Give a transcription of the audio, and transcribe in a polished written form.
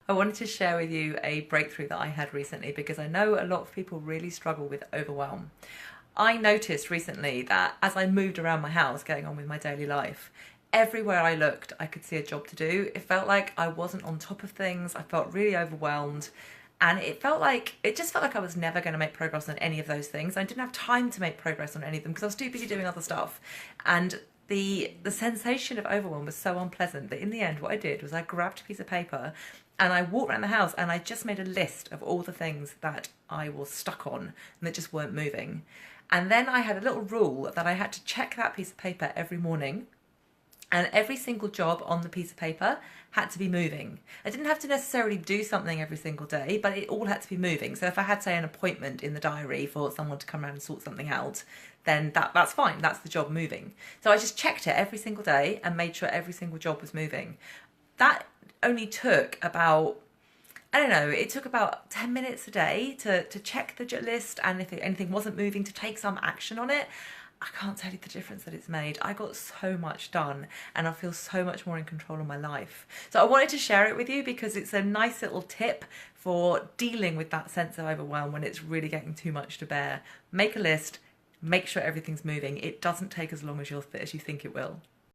I wanted to share with you a breakthrough that I had recently because I know a lot of people really struggle with overwhelm. I noticed recently that as I moved around my house, getting on with my daily life, everywhere I looked, I could see a job to do. It felt like I wasn't on top of things. I felt really overwhelmed. And it just felt like I was never going to make progress on any of those things. I didn't have time to make progress on any of them because I was too busy doing other stuff. And the sensation of overwhelm was so unpleasant that in the end what I did was I grabbed a piece of paper and I walked around the house and I just made a list of all the things that I was stuck on and that just weren't moving. And then I had a little rule that I had to check that piece of paper every morning, and every single job on the piece of paper had to be moving. I didn't have to necessarily do something every single day, but it all had to be moving. So if I had, say, an appointment in the diary for someone to come around and sort something out, then that's fine. That's the job moving. So I just checked it every single day and made sure every single job was moving. That only took about, I don't know, it took about 10 minutes a day to check the list, and if anything wasn't moving, to take some action on it. I can't tell you the difference that it's made. I got so much done and I feel so much more in control of my life. So I wanted to share it with you because it's a nice little tip for dealing with that sense of overwhelm when it's really getting too much to bear. Make a list, make sure everything's moving. It doesn't take as long as you think it will.